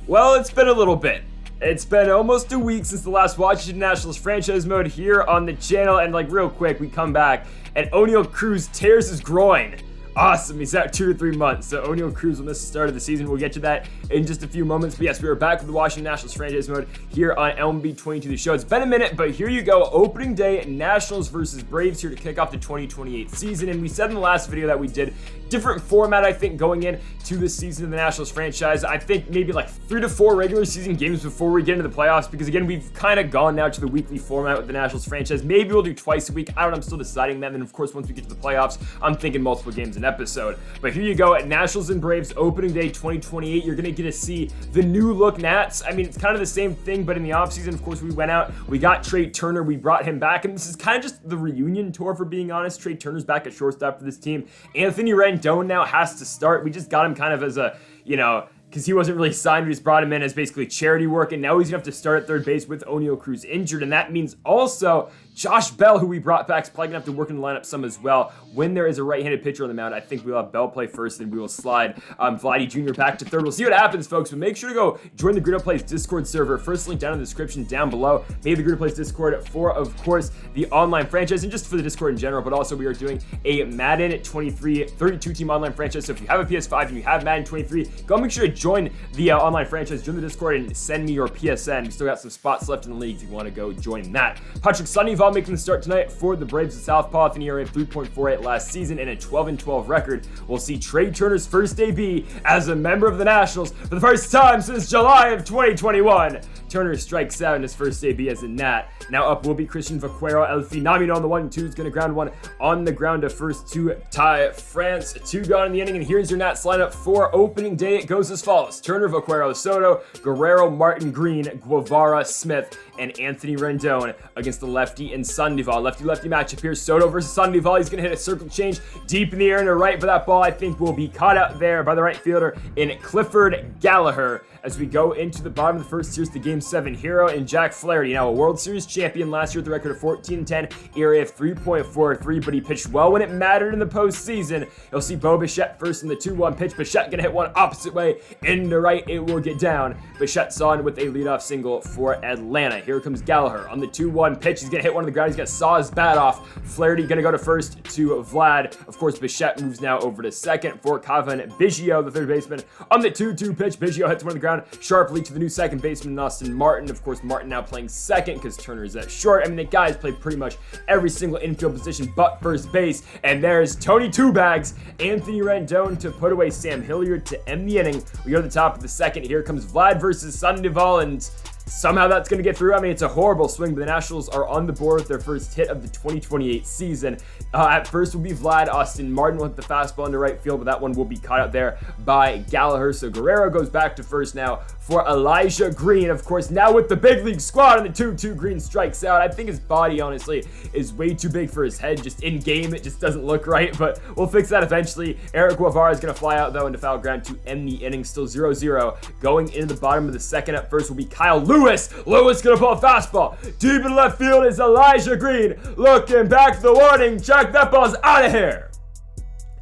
Well, it's been a little bit. It's been almost a week since the last Washington Nationals franchise mode here on the channel, and real quick, we come back, and O'Neal Cruz tears his groin. Awesome, he's out 2 to 3 months, so O'Neal Cruz will miss the start of the season. We'll get to that in just a few moments, but yes, we are back with the Washington Nationals franchise mode here on LMB22 The Show. It's been a minute, but here you go, opening day, Nationals versus Braves here to kick off the 2028 season, and we said in the last video that we did different format, I think, going in to the season of the Nationals franchise. I think maybe 3 to 4 regular season games before we get into the playoffs, because again, we've kind of gone now to the weekly format with the Nationals franchise. Maybe we'll do twice a week. I don't know, I'm still deciding that. And of course, once we get to the playoffs, I'm thinking multiple games an episode. But here you go, at Nationals and Braves opening day 2028, you're gonna get to see the new look Nats. I mean, it's kind of the same thing, but in the offseason, of course, we went out, we got Trey Turner, we brought him back, and this is kind of just the reunion tour, for being honest. Trey Turner's back at shortstop for this team. Anthony Rendon now has to start. We just got him kind of as a, because he wasn't really signed, we just brought him in as basically charity work, and now he's gonna have to start at third base with O'Neal Cruz injured, and that means also Josh Bell, who we brought back, is probably gonna have to work in the lineup some as well. When there is a right-handed pitcher on the mound, I think we'll have Bell play first, and we will slide Vladdy Jr. back to third. We'll see what happens, folks, but make sure to go join the Greedo Plays Discord server. First link down in the description down below. Maybe the Greedo Plays Discord for, of course, the online franchise, and just for the Discord in general, but also we are doing a Madden 23 32-team online franchise, so if you have a PS5 and you have Madden 23, go make sure to join the online franchise, join the Discord, and send me your PSN. We still got some spots left in the league if you want to go join that. Patrick Sandoval making the start tonight for the Braves of Southpaw with an ERA of 3.48 last season and a 12-12 record. We'll see Trey Turner's first debut as a member of the Nationals for the first time since July of 2021. Turner strikes out in his first debut as a Nat. Now up will be Christian Vaquero. El Finamino on the 1-2 is going to ground one on the ground to first to tie France. 2 gone in the inning, and here's your Nats lineup for opening day. It goes as follows: Turner, Vaquero, Soto, Guerrero, Martin, Green, Guevara, Smith, and Anthony Rendon against the lefty and Sandoval. Lefty-lefty matchup here. Soto versus Sandoval. He's going to hit a circle change deep in the air and to right, but that ball, I think, will be caught out there by the right fielder in Clifford Gallagher. As we go into the bottom of the first, here's the Game 7 hero in Jack Flaherty. Now a World Series champion last year with a record of 14-10, ERA of 3.43, but he pitched well when it mattered in the postseason. You'll see Bo Bichette first in the 2-1 pitch. Bichette gonna hit one opposite way into right. It will get down. Bichette's on with a leadoff single for Atlanta. Here comes Gallagher on the 2-1 pitch. He's gonna hit one on the ground. He's gonna saw his bat off. Flaherty gonna go to first to Vlad. Of course, Bichette moves now over to second for Cavan Biggio, the third baseman. On the 2-2 pitch, Biggio hits one on the ground sharply to the new second baseman, Austin Martin. Of course, Martin now playing second because Turner is at short. I mean, the guys play pretty much every single infield position but first base. And there's Tony Two Bags, Anthony Rendon to put away Sam Hilliard to end the inning. We go to the top of the second. Here comes Vlad versus Sandoval, and somehow that's going to get through. I mean, it's a horrible swing, but the Nationals are on the board with their first hit of the 2028 season. At first will be Vlad. Austin Martin with the fastball into right field, but that one will be caught out there by Gallagher. So Guerrero goes back to first now for Elijah Green. Of course, now with the big league squad on the 2-2, Green strikes out. I think his body, honestly, is way too big for his head. Just in game, it just doesn't look right, but we'll fix that eventually. Eric Guevara is going to fly out, though, into foul ground to end the inning. Still 0-0. Going into the bottom of the second, at first will be Kyle Lewis. Lewis gonna pull a fastball deep in left field is Elijah Green looking back for the warning. Check, that ball's out of here.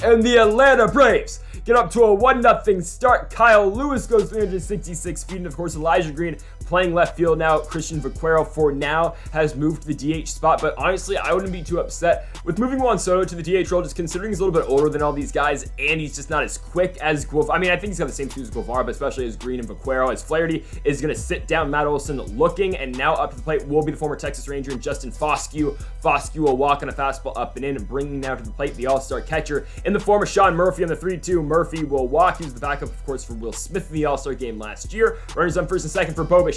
And the Atlanta Braves get up to a 1-0 start. Kyle Lewis goes 366 feet, and of course Elijah Green playing left field now. Christian Vaquero for now has moved to the DH spot, but honestly, I wouldn't be too upset with moving Juan Soto to the DH role, just considering he's a little bit older than all these guys, and he's just not as quick as Guevara. I mean, I think he's got the same tools as Guevara, but especially as Green and Vaquero. As Flaherty is going to sit down Matt Olson looking, and now up to the plate will be the former Texas Ranger and Justin Foscue. Foscue will walk on a fastball up and in, and bringing now to the plate the all-star catcher in the form of Sean Murphy on the 3-2. Murphy will walk. He was the backup, of course, for Will Smith in the all-star game last year. Runners on first and second for Bo Bichette.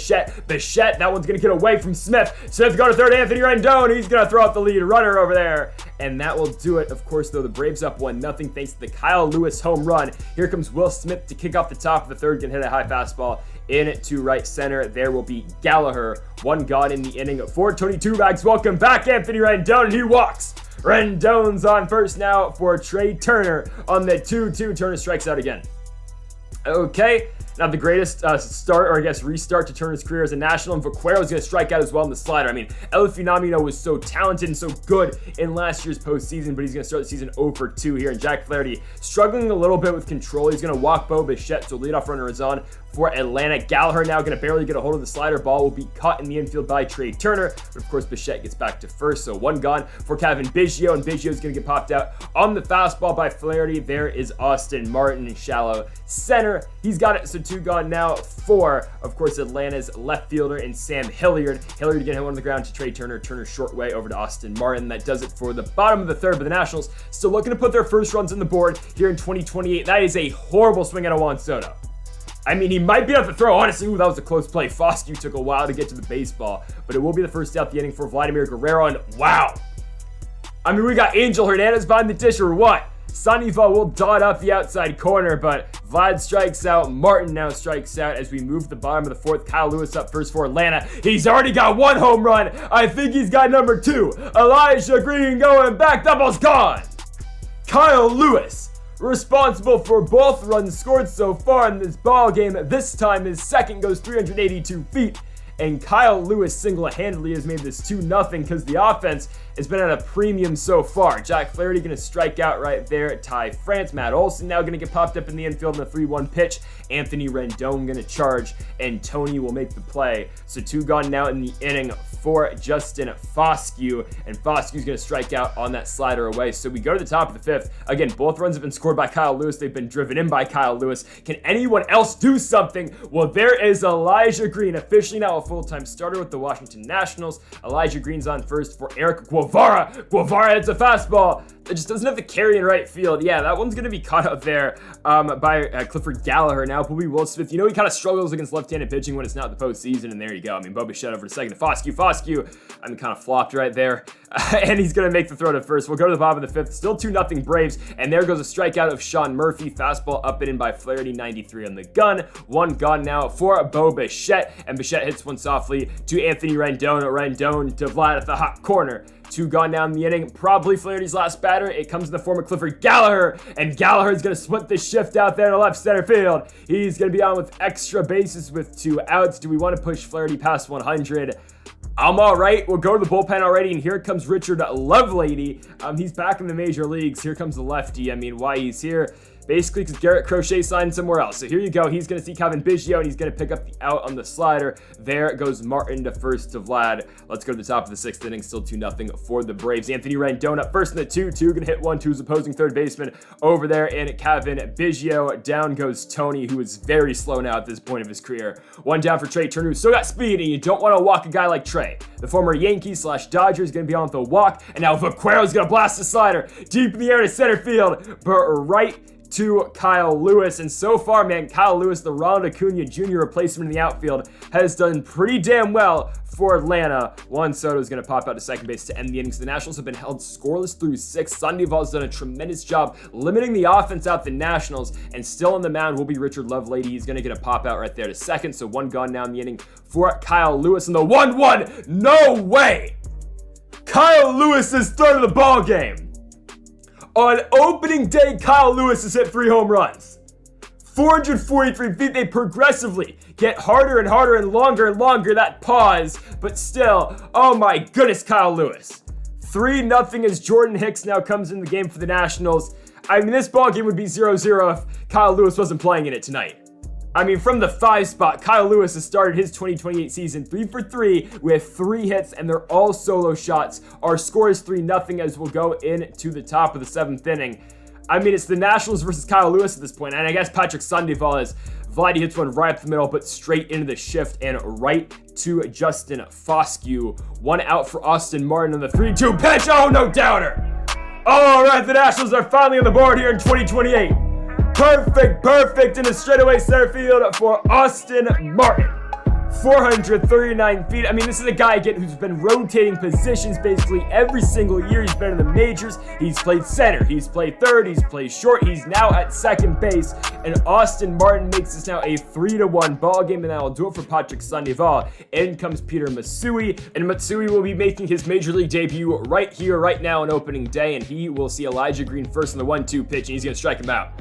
That one's going to get away from Smith. Smith going to third. Anthony Rendon. He's going to throw out the lead runner over there. And that will do it. Of course, though, the Braves up 1-0 thanks to the Kyle Lewis home run. Here comes Will Smith to kick off the top of the third. Going to hit a high fastball in to right center. There will be Gallagher. 1 gone in the inning for Tony Two Bags. Welcome back, Anthony Rendon. And he walks. Rendon's on first now for Trey Turner on the 2-2. Turner strikes out again. Okay. Not the greatest start, or I guess restart to Turner's career as a National, and Vaquero is going to strike out as well in the slider. I mean, El Finamino was so talented and so good in last year's postseason, but he's going to start the season 0-2 here. And Jack Flaherty struggling a little bit with control. He's going to walk Bo Bichette, so leadoff runner is on for Atlanta. Gallagher now going to barely get a hold of the slider. Ball will be caught in the infield by Trey Turner. But of course, Bichette gets back to first. So one gone for Kevin Biggio. And Biggio is going to get popped out on the fastball by Flaherty. There is Austin Martin in shallow center. He's got it. So two gone now for, of course, Atlanta's left fielder and Sam Hilliard. Hilliard getting hit on the ground to Trey Turner. Turner short way over to Austin Martin. That does it for the bottom of the third. But the Nationals still looking to put their first runs on the board here in 2028. That is a horrible swing out of Juan Soto. I mean, he might be able to throw, honestly. Ooh, that was a close play. Foscue took a while to get to the baseball, but it will be the first out the inning for Vladimir Guerrero, and wow. I mean, we got Angel Hernandez behind the dish or what? Sandoval will dot up the outside corner, but Vlad strikes out. Martin now strikes out as we move to the bottom of the fourth. Kyle Lewis up first for Atlanta. He's already got one home run. I think he's got number two. Elijah Green going back. That ball's gone. Kyle Lewis, responsible for both runs scored so far in this ball game. This time his second goes 382 feet, and Kyle Lewis single-handedly has made this 2-0 because the offense has been at a premium so far. Jack Flaherty going to strike out right there. Ty France, Matt Olson now going to get popped up in the infield in the 3-1 pitch. Anthony Rendon going to charge, and Tony will make the play. So two gone now in the inning for Justin Foscue, and Foscue's going to strike out on that slider away. So we go to the top of the fifth. Again, both runs have been scored by Kyle Lewis. They've been driven in by Kyle Lewis. Can anyone else do something? Well, there is Elijah Green, officially now a full-time starter with the Washington Nationals. Elijah Green's on first for Eric Guevara. Guevara hits a fastball. It just doesn't have the carry in right field. Yeah, that one's going to be caught up there by Clifford Gallagher. Now, Bobby Will Smith, you know he kind of struggles against left-handed pitching when it's not the postseason, and there you go. I mean, Bo Bichette over to second to Foscue. Foscue, I mean, kind of flopped right there. And he's going to make the throw to first. We'll go to the bottom of the fifth. Still 2-0 Braves, and there goes a strikeout of Sean Murphy. Fastball up and in by Flaherty, 93 on the gun. One gone now for Bo Bichette, and Bichette hits one softly to Anthony Rendon. Rendon to Vlad at the hot corner. Two gone down the inning, probably Flaherty's last batter. It comes in the form of Clifford Gallagher, and Gallagher's going to split the shift out there to left center field. He's going to be on with extra bases with 2 outs. Do we want to push Flaherty past 100? I'm all right. We'll go to the bullpen already, and here comes Richard Lovelady. He's back in the major leagues. Here comes the lefty. I mean, why he's here? Basically, because Garrett Crochet signed somewhere else. So here you go. He's going to see Kevin Biggio, and he's going to pick up the out on the slider. There goes Martin to first to Vlad. Let's go to the top of the sixth inning. Still 2-0 for the Braves. Anthony Rendon up first in the 2-2. Going to hit one to his opposing third baseman over there in Kevin Biggio. Down goes Tony, who is very slow now at this point of his career. One down for Trey Turner, who's still got speed, and you don't want to walk a guy like Trey. The former Yankee/Dodger is going to be on the walk, and now Vaquero's going to blast the slider deep in the air to center field, but right to Kyle Lewis. And so far, man, Kyle Lewis, the Ronald Acuna Jr. replacement in the outfield, has done pretty damn well for Atlanta. Juan Soto is going to pop out to second base to end the inning. So the Nationals have been held scoreless through 6. Sandoval's done a tremendous job limiting the offense out the Nationals, and still on the mound will be Richard Lovelady. He's going to get a pop out right there to second. So one gone now in the inning for Kyle Lewis, and the 1-1. No way! Kyle Lewis is third of the ball game. On opening day, Kyle Lewis has hit 3 home runs. 443 feet. They progressively get harder and harder and longer, that pause. But still, oh my goodness, Kyle Lewis. 3-0 as Jordan Hicks now comes in the game for the Nationals. I mean, this ball game would be 0-0 if Kyle Lewis wasn't playing in it tonight. I mean, from the 5 spot, Kyle Lewis has started his 2028 season 3 for 3 with 3 hits, and they're all solo shots. Our score is 3-0 as we'll go into the top of the 7th inning. I mean, it's the Nationals versus Kyle Lewis at this point, and I guess Patrick Sandoval as Vladdy hits one right up the middle, but straight into the shift and right to Justin Foscue. 1 out for Austin Martin on the 3-2 pitch. Oh, no doubter. All right, the Nationals are finally on the board here in 2028. Perfect in the straightaway center field for Austin Martin. 439 feet. I mean, this is a guy, again, who's been rotating positions basically every single year he's been in the majors. He's played center, he's played third, he's played short, he's now at second base. And Austin Martin makes this now a 3-1 ball game, and that will do it for Patrick Sandoval. In comes Peter Matsui, and Matsui will be making his major league debut right here, right now on opening day, and he will see Elijah Green first in the 1-2 pitch, and he's going to strike him out.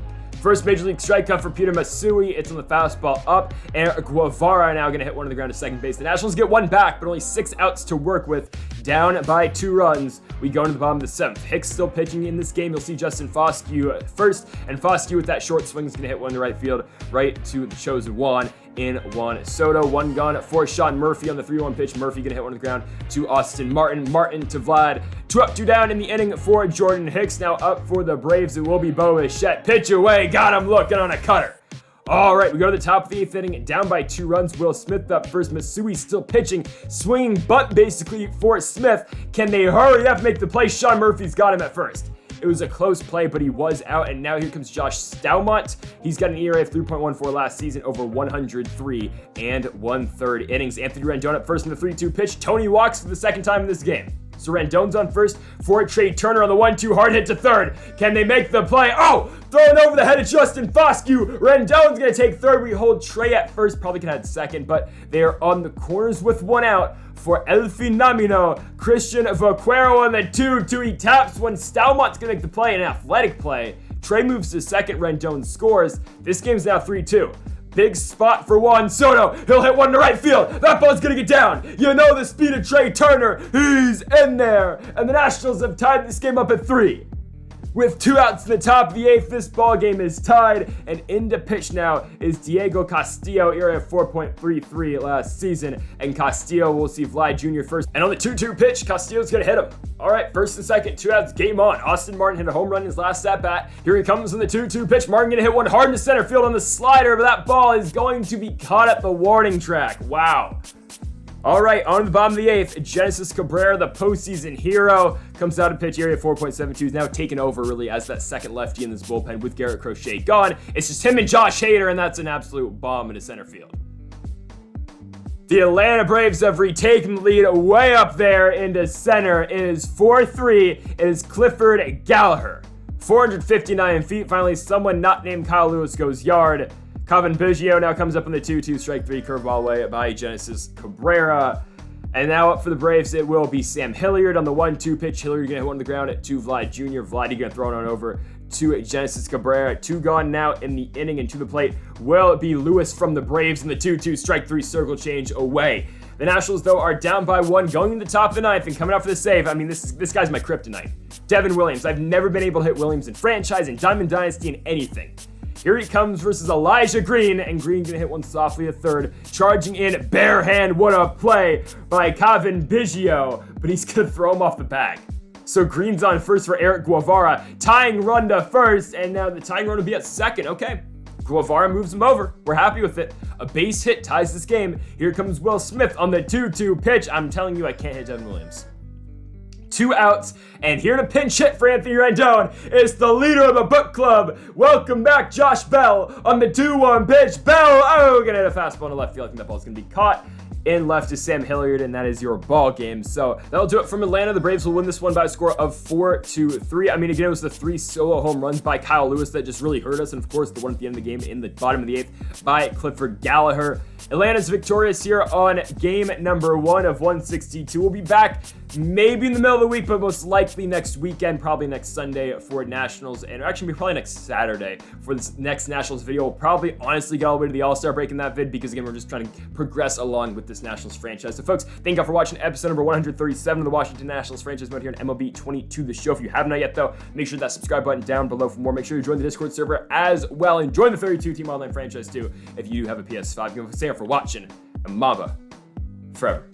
First Major League strikeout for Peter Masui. It's on the fastball up, and Guevara now going to hit one to the ground to second base. The Nationals get one back, but only 6 outs to work with. Down by 2 runs. We go into the bottom of the 7th. Hicks still pitching in this game. You'll see Justin Foscue first, and Foscue with that short swing is going to hit one to right field, right to the chosen one in Juan Soto. 1 gone for Sean Murphy on the 3-1 pitch. Murphy going to hit one to the ground to Austin Martin. Martin to Vlad. 2 up, 2 down in the inning for Jordan Hicks. Now up for the Braves. It will be Bo Bichette. Pitch away. Got him looking on a cutter. All right, we go to the top of the 8th inning, down by 2 runs. Will Smith up first. Masui still pitching, swinging butt basically for Smith. Can they hurry up, make the play? Sean Murphy's got him at first. It was a close play, but he was out, and now here comes Josh Staumont. He's got an ERA of 3.14 last season over 103 1/3 innings. Anthony Rendon up first in the 3-2 pitch. Tony walks for the 2nd time in this game. So Rendon's on first for Trey Turner on the 1-2, hard hit to third. Can they make the play? Oh, thrown over the head of Justin Foscue. Rendon's going to take third. We hold Trey at first, probably could have had second, but they are on the corners with 1 out for El Finamino. Christian Vaquero on the 2-2. He taps when Staumont's going to make the play, an athletic play. Trey moves to second. Rendon scores. This game's now 3-2. Big spot for Juan Soto. He'll hit one to right field. That ball's gonna get down. You know the speed of Trey Turner. He's in there. And the Nationals have tied this game up at 3. With 2 outs in the top of the 8th, this ball game is tied. And into pitch now is Diego Castillo, ERA of 4.33 last season. And Castillo will see Vlad Jr. first. And on the 2-2 pitch, Castillo's gonna hit him. All right, first and second, 2 outs, game on. Austin Martin hit a home run in his last at-bat. Here he comes in the 2-2 pitch. Martin gonna hit one hard into center field on the slider, but that ball is going to be caught at the warning track. Wow. All right, on the bottom of the 8th, Genesis Cabrera, the postseason hero, comes out of pitch, area 4.72, is now taken over really as that second lefty in this bullpen with Garrett Crochet gone. It's just him and Josh Hader, and that's an absolute bomb into center field. The Atlanta Braves have retaken the lead way up there into center. It is 4-3. It is Clifford Gallagher. 459 feet. Finally, someone not named Kyle Lewis goes yard. Cavan Biggio now comes up on the 2-2 strike 3 curveball away by Genesis Cabrera. And now up for the Braves, it will be Sam Hilliard on the 1-2 pitch. Hilliard gonna hit one on the ground to Vlad Jr. Vlad gonna throw it on over to Genesis Cabrera. 2 gone now in the inning, and to the plate will it be Lewis from the Braves in the 2-2 strike 3 circle change away. The Nationals, though, are down by 1 going into the top of the 9th and coming out for the save. I mean, this guy's my kryptonite. Devin Williams. I've never been able to hit Williams in franchise, in Diamond Dynasty, in anything. Here he comes versus Elijah Green, and Green gonna hit one softly at third. Charging in, bare hand, what a play by Cavan Biggio, but he's gonna throw him off the bag. So Green's on first for Eric Guevara, tying run to first, and now the tying run will be at second. Okay, Guevara moves him over. We're happy with it. A base hit ties this game. Here comes Will Smith on the 2-2 pitch. I'm telling you, I can't hit Devin Williams. 2 outs, and here to pinch hit for Anthony Rendon is the leader of the book club. Welcome back, Josh Bell on the 2-1 pitch. Bell, oh, gonna hit a fastball in the left field. I think that ball's gonna be caught. In left is Sam Hilliard, and that is your ball game. So that'll do it from Atlanta. The Braves will win this one by a score of 4-3. I mean, again, it was the 3 solo home runs by Kyle Lewis that just really hurt us, and of course, the one at the end of the game in the bottom of the 8th by Clifford Gallagher. Atlanta's victorious here on game number 1 of 162. We'll be back maybe in the middle of the week, but most likely next weekend, probably next Sunday for Nationals, and actually probably next Saturday for this next Nationals video. We'll probably honestly go all the way to the All-Star break in that vid, because again, we're just trying to progress along with this Nationals franchise. So folks, thank you all for watching episode number 137 of the Washington Nationals franchise mode here on MLB 22 The Show. If you haven't yet though, make sure that subscribe button down below for more. Make sure you join the Discord server as well, and join the 32 team online franchise too if you have a PS5. Thank you for watching, and Mamba forever.